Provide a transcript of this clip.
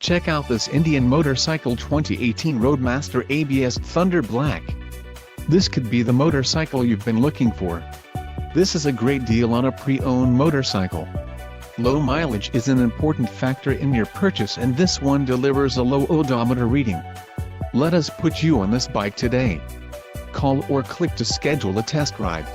Check out this Indian motorcycle 2018 Roadmaster ABS Thunder Black. This could be the motorcycle you've been looking for. This is a great deal on a pre-owned motorcycle. Low mileage is an important factor in your purchase, and this one delivers a low odometer reading. Let us put you on this bike today. Call or click to schedule a test ride.